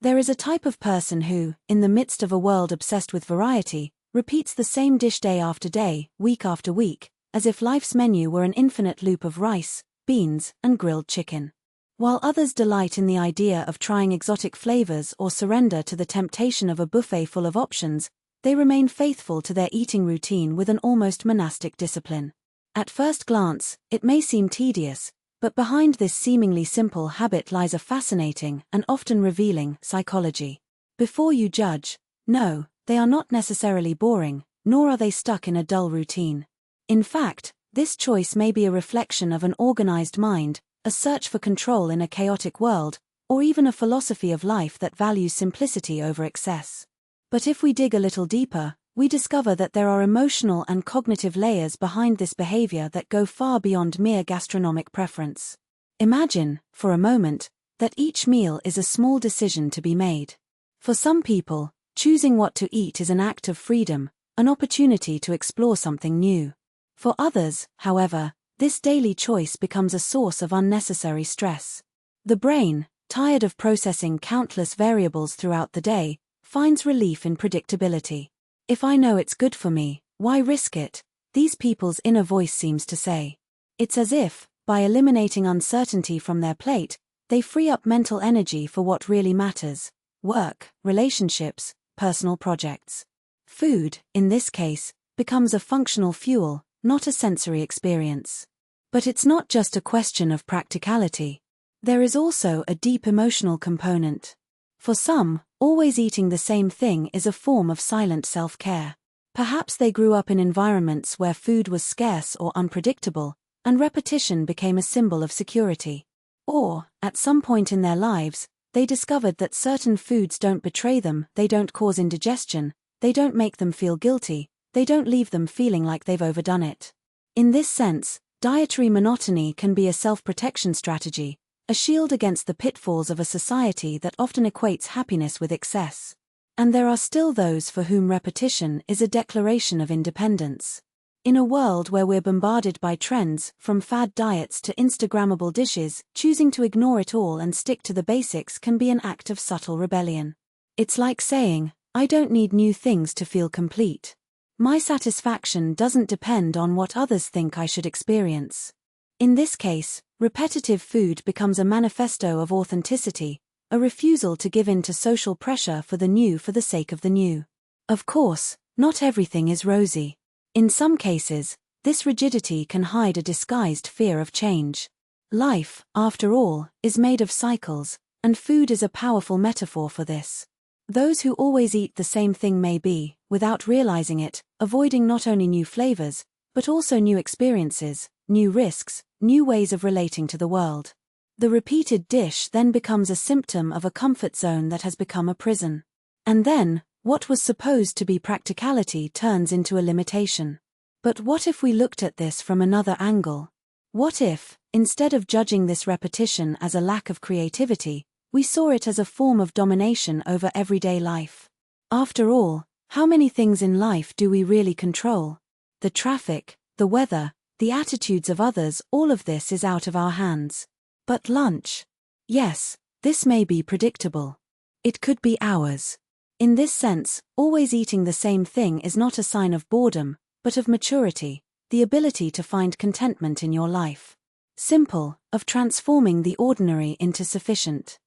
There is a type of person who, in the midst of a world obsessed with variety, repeats the same dish day after day, week after week, as if life's menu were an infinite loop of rice, beans, and grilled chicken. While others delight in the idea of trying exotic flavors or surrender to the temptation of a buffet full of options, they remain faithful to their eating routine with an almost monastic discipline. At first glance, it may seem tedious, but behind this seemingly simple habit lies a fascinating and often revealing psychology. Before you judge, no, they are not necessarily boring, nor are they stuck in a dull routine. In fact, this choice may be a reflection of an organized mind, a search for control in a chaotic world, or even a philosophy of life that values simplicity over excess. But if we dig a little deeper, we discover that there are emotional and cognitive layers behind this behavior that go far beyond mere gastronomic preference. Imagine, for a moment, that each meal is a small decision to be made. For some people, choosing what to eat is an act of freedom, an opportunity to explore something new. For others, however, this daily choice becomes a source of unnecessary stress. The brain, tired of processing countless variables throughout the day, finds relief in predictability. If I know it's good for me, why risk it? These people's inner voice seems to say. It's as if, by eliminating uncertainty from their plate, they free up mental energy for what really matters: work, relationships, personal projects. Food, in this case, becomes a functional fuel, not a sensory experience. But it's not just a question of practicality. There is also a deep emotional component. For some, always eating the same thing is a form of silent self-care. Perhaps they grew up in environments where food was scarce or unpredictable, and repetition became a symbol of security. Or, at some point in their lives, they discovered that certain foods don't betray them, they don't cause indigestion, they don't make them feel guilty, they don't leave them feeling like they've overdone it. In this sense, dietary monotony can be a self-protection strategy, a shield against the pitfalls of a society that often equates happiness with excess. And there are still those for whom repetition is a declaration of independence. In a world where we're bombarded by trends, from fad diets to Instagrammable dishes, choosing to ignore it all and stick to the basics can be an act of subtle rebellion. It's like saying, I don't need new things to feel complete. My satisfaction doesn't depend on what others think I should experience. In this case, repetitive food becomes a manifesto of authenticity, a refusal to give in to social pressure for the new for the sake of the new. Of course, not everything is rosy. In some cases, this rigidity can hide a disguised fear of change. Life, after all, is made of cycles, and food is a powerful metaphor for this. Those who always eat the same thing may be, without realizing it, avoiding not only new flavors, but also new experiences, new risks, new ways of relating to the world. The repeated dish then becomes a symptom of a comfort zone that has become a prison. And then, what was supposed to be practicality turns into a limitation. But what if we looked at this from another angle? What if, instead of judging this repetition as a lack of creativity, we saw it as a form of domination over everyday life? After all, how many things in life do we really control? The traffic, the weather, the attitudes of others, all of this is out of our hands. But lunch? Yes, this may be predictable. It could be ours. In this sense, always eating the same thing is not a sign of boredom, but of maturity, the ability to find contentment in your life. Simple, of transforming the ordinary into sufficient.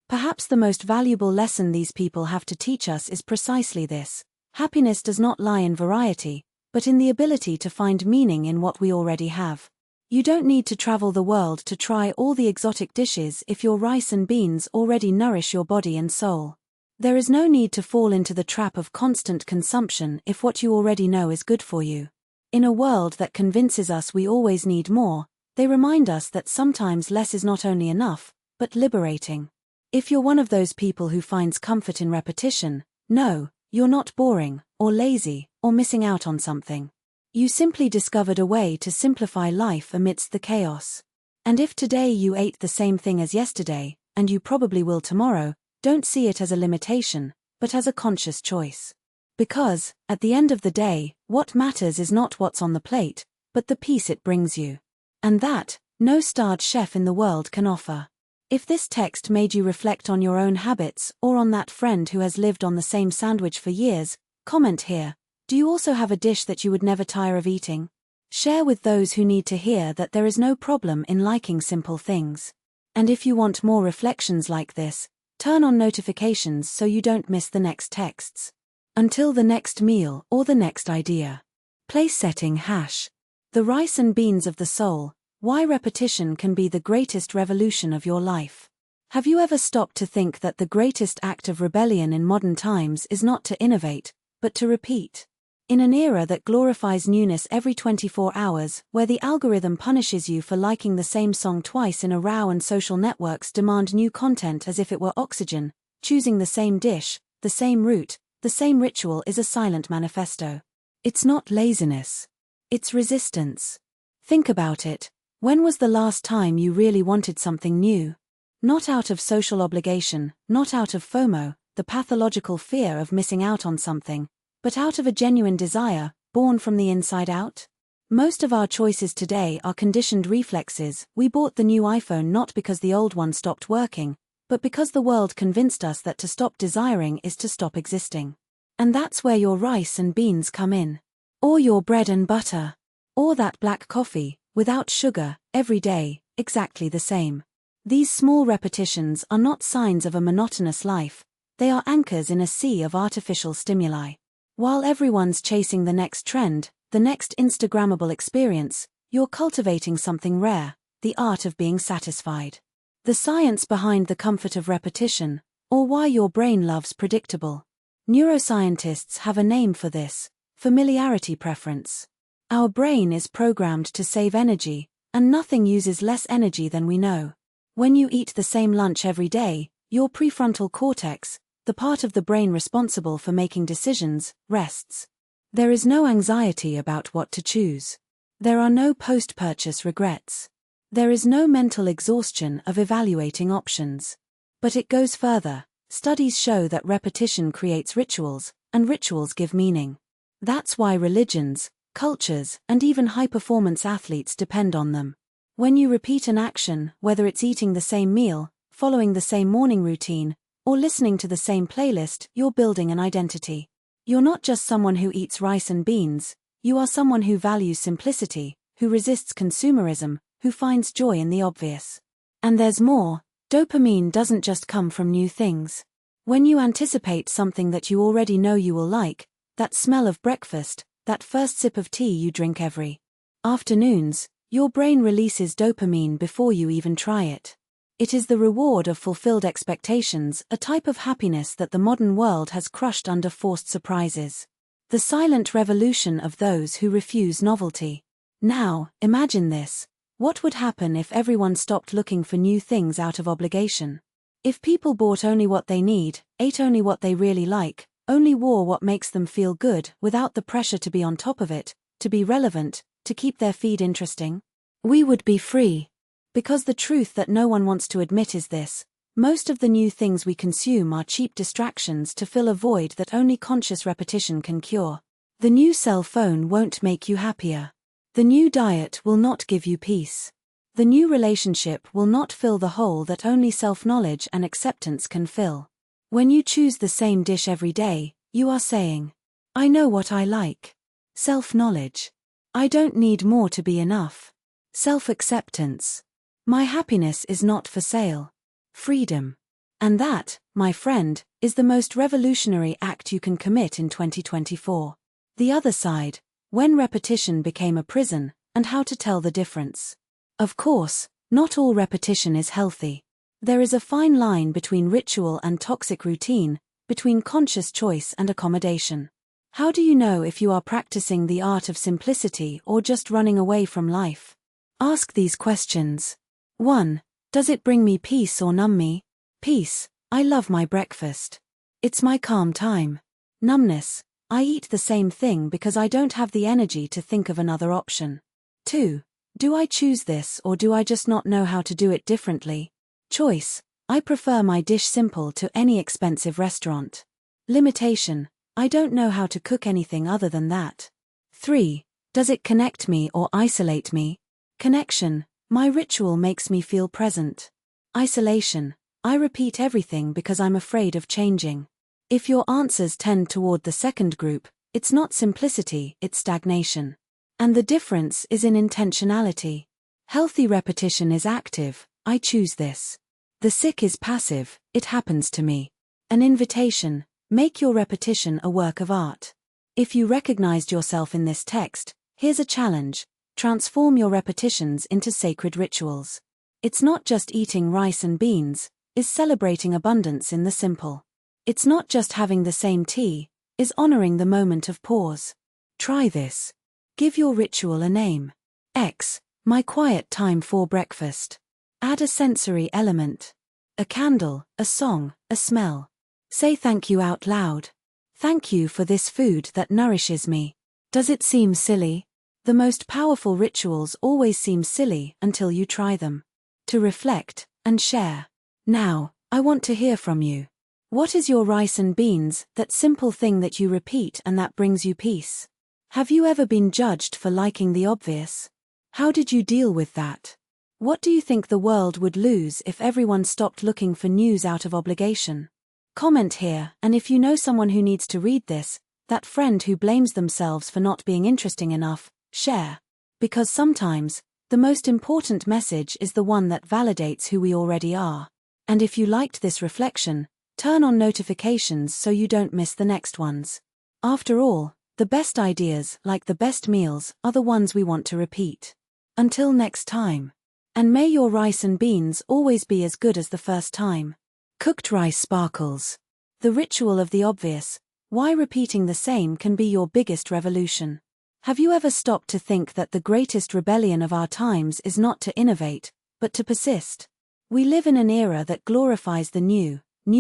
Perhaps the most valuable lesson these people have to teach us is precisely this: happiness does not lie in variety, but in the ability to find meaning in what we already have. You don't need to travel the world to try all the exotic dishes if your rice and beans already nourish your body and soul. There is no need to fall into the trap of constant consumption if what you already know is good for you. In a world that convinces us we always need more, they remind us that sometimes less is not only enough, but liberating. If you're one of those people who finds comfort in repetition, no, you're not boring, or lazy, or missing out on something. You simply discovered a way to simplify life amidst the chaos. And if today you ate the same thing as yesterday, and you probably will tomorrow, don't see it as a limitation, but as a conscious choice. Because, at the end of the day, what matters is not what's on the plate, but the peace it brings you. And that, no starred chef in the world can offer. If this text made you reflect on your own habits or on that friend who has lived on the same sandwich for years, comment here. Do you also have a dish that you would never tire of eating? Share with those who need to hear that there is no problem in liking simple things. And if you want more reflections like this, turn on notifications so you don't miss the next texts. Until the next meal or the next idea. Place setting #. The rice and beans of the soul. Why repetition can be the greatest revolution of your life. Have you ever stopped to think that the greatest act of rebellion in modern times is not to innovate, but to repeat? In an era that glorifies newness every 24 hours, where the algorithm punishes you for liking the same song twice in a row and social networks demand new content as if it were oxygen, choosing the same dish, the same route, the same ritual is a silent manifesto. It's not laziness. It's resistance. Think about it. When was the last time you really wanted something new? Not out of social obligation, not out of FOMO, the pathological fear of missing out on something, but out of a genuine desire, born from the inside out? Most of our choices today are conditioned reflexes. We bought the new iPhone not because the old one stopped working, but because the world convinced us that to stop desiring is to stop existing. And that's where your rice and beans come in. Or your bread and butter. Or that black coffee, without sugar, every day, exactly the same. These small repetitions are not signs of a monotonous life, they are anchors in a sea of artificial stimuli. While everyone's chasing the next trend, the next Instagrammable experience, you're cultivating something rare, the art of being satisfied. The science behind the comfort of repetition, or why your brain loves predictable. Neuroscientists have a name for this: familiarity preference. Our brain is programmed to save energy, and nothing uses less energy than we know. When you eat the same lunch every day, your prefrontal cortex, the part of the brain responsible for making decisions, rests. There is no anxiety about what to choose. There are no post-purchase regrets. There is no mental exhaustion of evaluating options. But it goes further. Studies show that repetition creates rituals, and rituals give meaning. That's why religions, cultures, and even high-performance athletes depend on them. When you repeat an action, whether it's eating the same meal, following the same morning routine, or listening to the same playlist, you're building an identity. You're not just someone who eats rice and beans, you are someone who values simplicity, who resists consumerism, who finds joy in the obvious. And there's more. Dopamine doesn't just come from new things. When you anticipate something that you already know you will like, that smell of breakfast, that first sip of tea you drink every afternoons, your brain releases dopamine before you even try it. It is the reward of fulfilled expectations, a type of happiness that the modern world has crushed under forced surprises. The silent revolution of those who refuse novelty. Now, imagine this. What would happen if everyone stopped looking for new things out of obligation? If people bought only what they need, ate only what they really like, only wore what makes them feel good without the pressure to be on top of it, to be relevant, to keep their feed interesting? We would be free. Because the truth that no one wants to admit is this: most of the new things we consume are cheap distractions to fill a void that only conscious repetition can cure. The new cell phone won't make you happier. The new diet will not give you peace. The new relationship will not fill the hole that only self-knowledge and acceptance can fill. When you choose the same dish every day, you are saying, I know what I like. Self-knowledge. I don't need more to be enough. Self-acceptance. My happiness is not for sale. Freedom. And that, my friend, is the most revolutionary act you can commit in 2024. The other side, when repetition became a prison, and how to tell the difference. Of course, not all repetition is healthy. There is a fine line between ritual and toxic routine, between conscious choice and accommodation. How do you know if you are practicing the art of simplicity or just running away from life? Ask these questions. 1. Does it bring me peace or numb me? Peace. I love my breakfast. It's my calm time. Numbness. I eat the same thing because I don't have the energy to think of another option. 2. Do I choose this or do I just not know how to do it differently? Choice. I prefer my dish simple to any expensive restaurant. Limitation. I don't know how to cook anything other than that. 3. Does it connect me or isolate me? Connection. My ritual makes me feel present. Isolation. I repeat everything because I'm afraid of changing. If your answers tend toward the second group, it's not simplicity, it's stagnation. And the difference is in intentionality. Healthy repetition is active, I choose this. The sick is passive, it happens to me. An invitation, make your repetition a work of art. If you recognized yourself in this text, here's a challenge: transform your repetitions into sacred rituals. It's not just eating rice and beans, it's celebrating abundance in the simple. It's not just having the same tea, it's honoring the moment of pause. Try this. Give your ritual a name. X, my quiet time for breakfast. Add a sensory element. A candle, a song, a smell. Say thank you out loud. Thank you for this food that nourishes me. Does it seem silly? The most powerful rituals always seem silly until you try them. To reflect and share. Now, I want to hear from you. What is your rice and beans, that simple thing that you repeat and that brings you peace? Have you ever been judged for liking the obvious? How did you deal with that? What do you think the world would lose if everyone stopped looking for news out of obligation? Comment here, and if you know someone who needs to read this, that friend who blames themselves for not being interesting enough, share. Because sometimes, the most important message is the one that validates who we already are. And if you liked this reflection, turn on notifications so you don't miss the next ones. After all, the best ideas, like the best meals, are the ones we want to repeat. Until next time. And may your rice and beans always be as good as the first time. Cooked rice sparkles. The ritual of the obvious, why repeating the same can be your biggest revolution. Have you ever stopped to think that the greatest rebellion of our times is not to innovate, but to persist? We live in an era that glorifies the new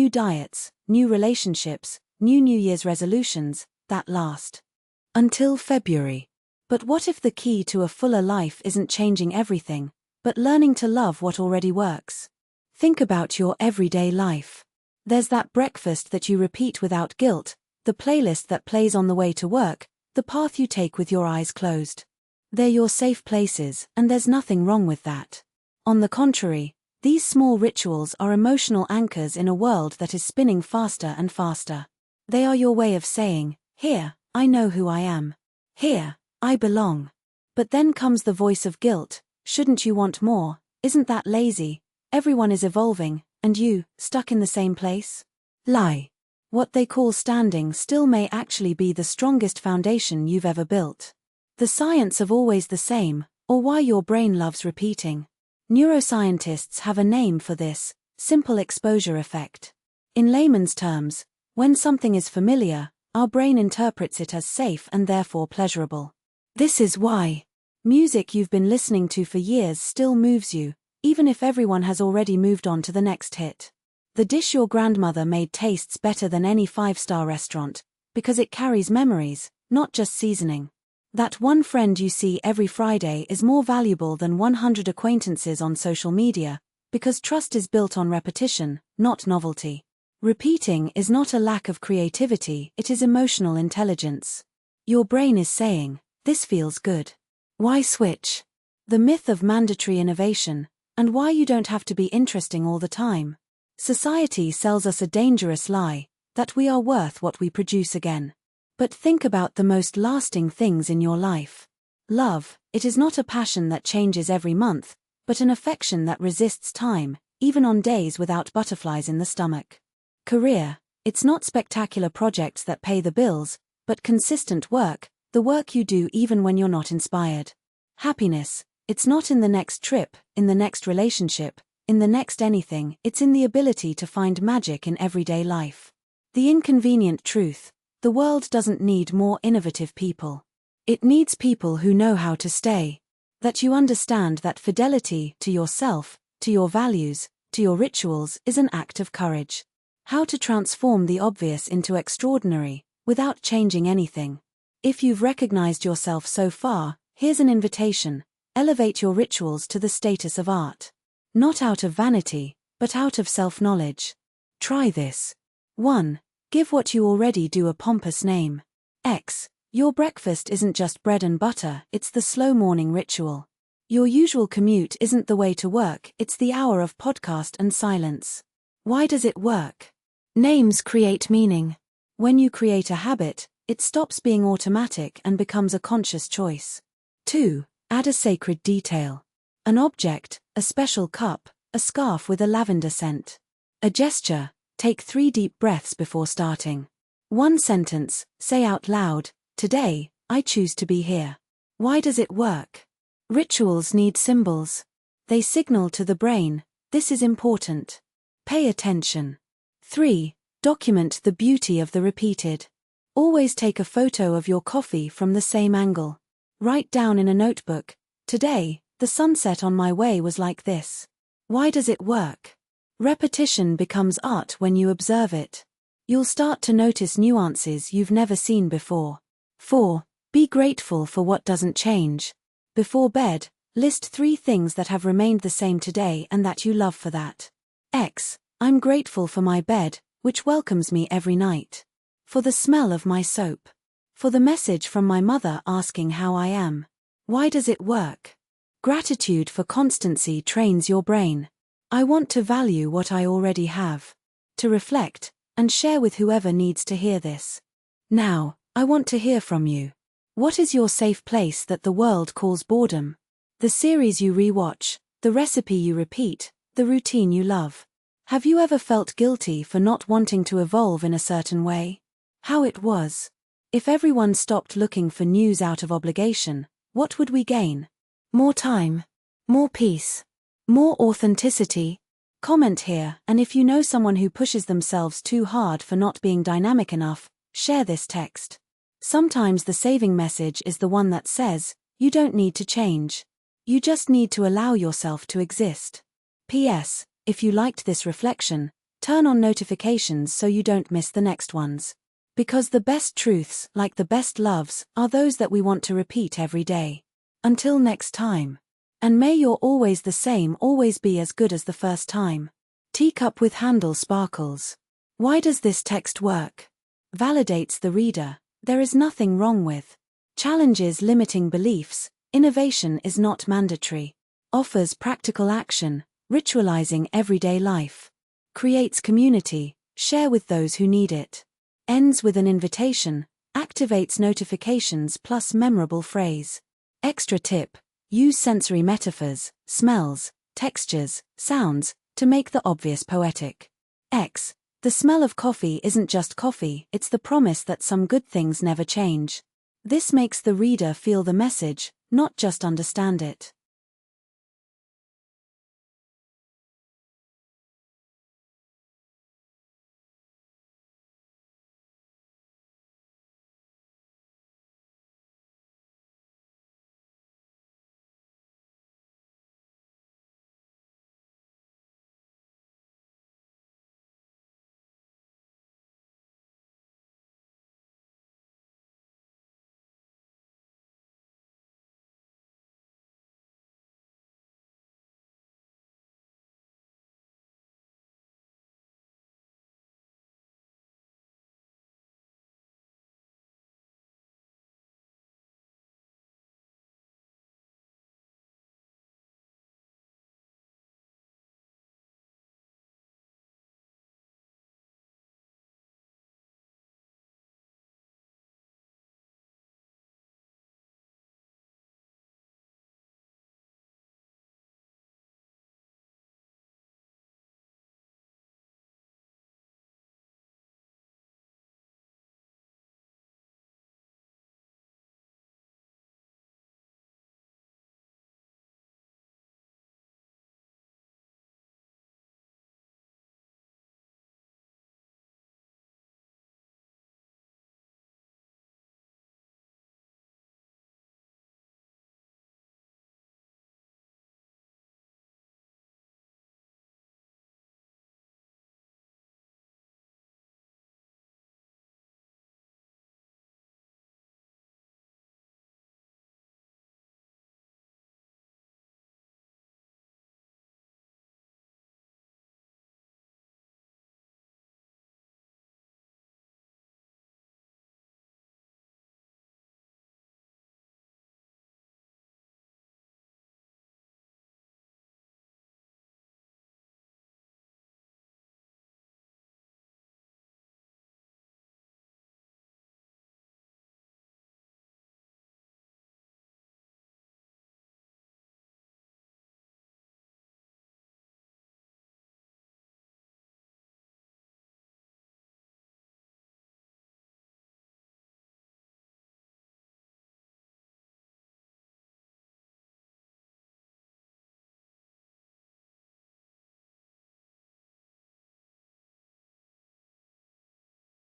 diets, new relationships, new Year's resolutions, that last until February. But what if the key to a fuller life isn't changing everything, but learning to love what already works? Think about your everyday life. There's that breakfast that you repeat without guilt, the playlist that plays on the way to work, the path you take with your eyes closed. They're your safe places, and there's nothing wrong with that. On the contrary, these small rituals are emotional anchors in a world that is spinning faster and faster. They are your way of saying, here, I know who I am. Here, I belong. But then comes the voice of guilt: shouldn't you want more? Isn't that lazy? Everyone is evolving, and you, stuck in the same place? Lie. What they call standing still may actually be the strongest foundation you've ever built. The science of always the same, or why your brain loves repeating. Neuroscientists have a name for this: simple exposure effect. In layman's terms, when something is familiar, our brain interprets it as safe and therefore pleasurable. This is why music you've been listening to for years still moves you, even if everyone has already moved on to the next hit. The dish your grandmother made tastes better than any five-star restaurant, because it carries memories, not just seasoning. That one friend you see every Friday is more valuable than 100 acquaintances on social media, because trust is built on repetition, not novelty. Repeating is not a lack of creativity, it is emotional intelligence. Your brain is saying, this feels good. Why switch? The myth of mandatory innovation, and why you don't have to be interesting all the time. Society sells us a dangerous lie, that we are worth what we produce again. But think about the most lasting things in your life. Love, it is not a passion that changes every month, but an affection that resists time, even on days without butterflies in the stomach. Career, it's not spectacular projects that pay the bills, but consistent work, the work you do even when you're not inspired. Happiness, it's not in the next trip, in the next relationship, in the next anything, it's in the ability to find magic in everyday life. The inconvenient truth: the world doesn't need more innovative people. It needs people who know how to stay. That you understand that fidelity to yourself, to your values, to your rituals is an act of courage. How to transform the obvious into extraordinary, without changing anything. If you've recognized yourself so far, here's an invitation: elevate your rituals to the status of art. Not out of vanity, but out of self-knowledge. Try this. 1. Give what you already do a pompous name. X. Your breakfast isn't just bread and butter, it's the slow morning ritual. Your usual commute isn't the way to work, it's the hour of podcast and silence. Why does it work? Names create meaning. When you create a habit, it stops being automatic and becomes a conscious choice. 2. Add a sacred detail. An object, a special cup, a scarf with a lavender scent. A gesture, take 3 deep breaths before starting. 1 sentence, say out loud, "Today, I choose to be here." Why does it work? Rituals need symbols. They signal to the brain, this is important. Pay attention. 3. Document the beauty of the repeated. Always take a photo of your coffee from the same angle. Write down in a notebook, "Today, the sunset on my way was like this." Why does it work? Repetition becomes art when you observe it. You'll start to notice nuances you've never seen before. 4. Be grateful for what doesn't change. Before bed, list 3 things that have remained the same today and that you love for that. I'm grateful for my bed, which welcomes me every night. For the smell of my soap. For the message from my mother asking how I am. Why does it work? Gratitude for constancy trains your brain. I want to value what I already have. To reflect, and share with whoever needs to hear this. Now, I want to hear from you. What is your safe place that the world calls boredom? The series you rewatch, the recipe you repeat, the routine you love. Have you ever felt guilty for not wanting to evolve in a certain way? How it was. If everyone stopped looking for news out of obligation, what would we gain? More time. More peace. More authenticity. Comment here, and if you know someone who pushes themselves too hard for not being dynamic enough, share this text. Sometimes the saving message is the one that says, you don't need to change. You just need to allow yourself to exist. P.S. If you liked this reflection, turn on notifications so you don't miss the next ones. Because the best truths, like the best loves, are those that we want to repeat every day. Until next time. And may your always the same always be as good as the first time. Teacup with handle sparkles. Why does this text work? Validates the reader. There is nothing wrong with. Challenges limiting beliefs. Innovation is not mandatory. Offers practical action. Ritualizing everyday life. Creates community. Share with those who need it. Ends with an invitation. Activates notifications plus memorable phrase. Extra tip. Use sensory metaphors, smells, textures, sounds, to make the obvious poetic. The smell of coffee isn't just coffee, it's the promise that some good things never change. This makes the reader feel the message, not just understand it.